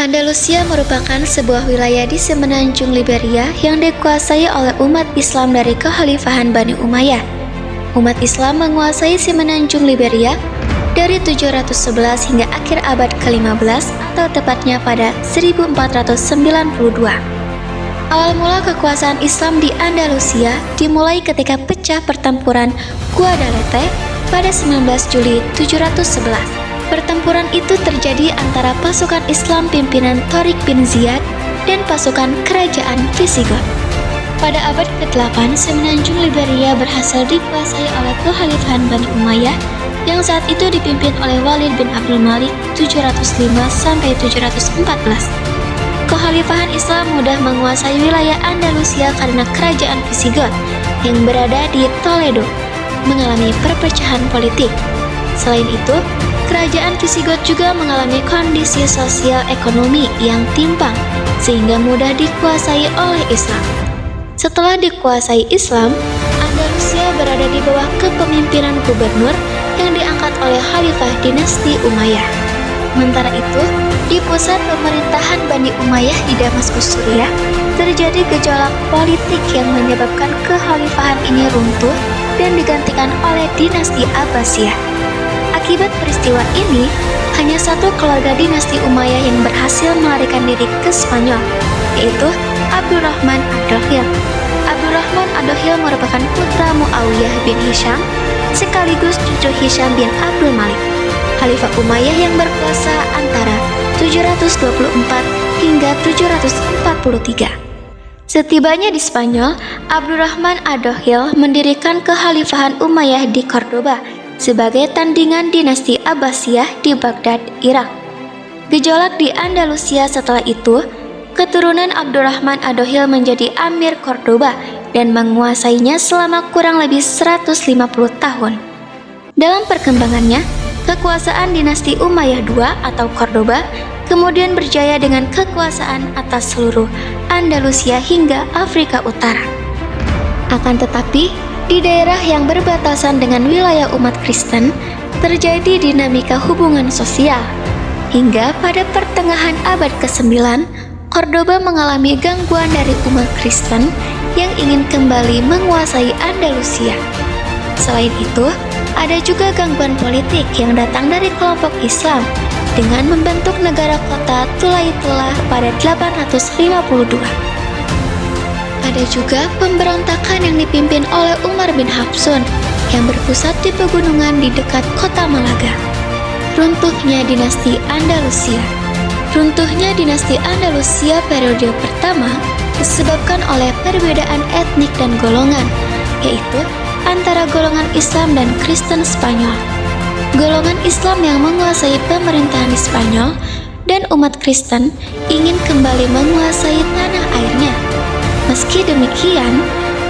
Andalusia merupakan sebuah wilayah di semenanjung Liberia yang dikuasai oleh umat Islam dari Kekhalifahan Bani Umayyah. Umat Islam menguasai semenanjung Liberia dari 711 hingga akhir abad ke-15 atau tepatnya pada 1492. Awal mula kekuasaan Islam di Andalusia dimulai ketika pecah pertempuran Guadalete pada 19 Juli 711. Pertempuran itu terjadi antara pasukan Islam pimpinan Tariq bin Ziyad dan pasukan kerajaan Visigoth. Pada abad ke-8, semenanjung Liberia berhasil dikuasai oleh Kekhalifahan Bani Umayyah yang saat itu dipimpin oleh Walid bin Abdul Malik 705-714. Kekhalifahan Islam mudah menguasai wilayah Andalusia karena kerajaan Visigoth yang berada di Toledo mengalami perpecahan politik. Selain itu, kerajaan Visigoth juga mengalami kondisi sosial ekonomi yang timpang sehingga mudah dikuasai oleh Islam. Setelah dikuasai Islam, Andalusia berada di bawah kepemimpinan gubernur yang diangkat oleh Khalifah dinasti Umayyah. Sementara itu, di pusat pemerintahan Bani Umayyah di Damaskus, Suriah, terjadi gejolak politik yang menyebabkan kekhalifahan ini runtuh dan digantikan oleh dinasti Abbasiyah. Akibat peristiwa ini, hanya satu keluarga dinasti Umayyah yang berhasil melarikan diri ke Spanyol, yaitu Abdurrahman ad-Dakhil. Abdurrahman ad-Dakhil merupakan putra Muawiyah bin Hisham, sekaligus cucu Hisham bin Abdul Malik, Khalifah Umayyah yang berkuasa antara 724 hingga 743. Setibanya di Spanyol, Abdurrahman ad-Dakhil mendirikan kekhalifahan Umayyah di Cordoba sebagai tandingan dinasti Abbasiyah di Baghdad, Irak. Gejolak di Andalusia setelah itu, keturunan Abdurrahman ad-Dakhil menjadi Amir Cordoba dan menguasainya selama kurang lebih 150 tahun. Dalam perkembangannya, kekuasaan dinasti Umayyah II atau Cordoba kemudian berjaya dengan kekuasaan atas seluruh Andalusia hingga Afrika Utara. Akan tetapi, di daerah yang berbatasan dengan wilayah umat Kristen, terjadi dinamika hubungan sosial. Hingga pada pertengahan abad ke-9, Cordoba mengalami gangguan dari umat Kristen yang ingin kembali menguasai Andalusia. Selain itu, ada juga gangguan politik yang datang dari kelompok Islam dengan membentuk negara kota Tulaitlah pada 852. Ada juga pemberontakan yang dipimpin oleh Umar bin Hafsun yang berpusat di pegunungan di dekat kota Malaga. Runtuhnya dinasti Andalusia. Runtuhnya dinasti Andalusia periode pertama disebabkan oleh perbedaan etnik dan golongan, yaitu antara golongan Islam dan Kristen Spanyol. Golongan Islam yang menguasai pemerintahan di Spanyol dan umat Kristen ingin kembali menguasai tanah airnya. Meski demikian,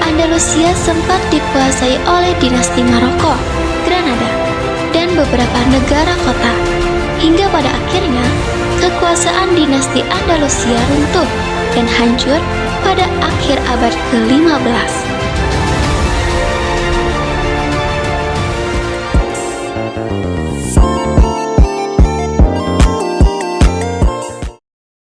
Andalusia sempat dikuasai oleh dinasti Maroko, Granada, dan beberapa negara kota, hingga pada akhirnya kekuasaan dinasti Andalusia runtuh dan hancur pada akhir abad ke-15.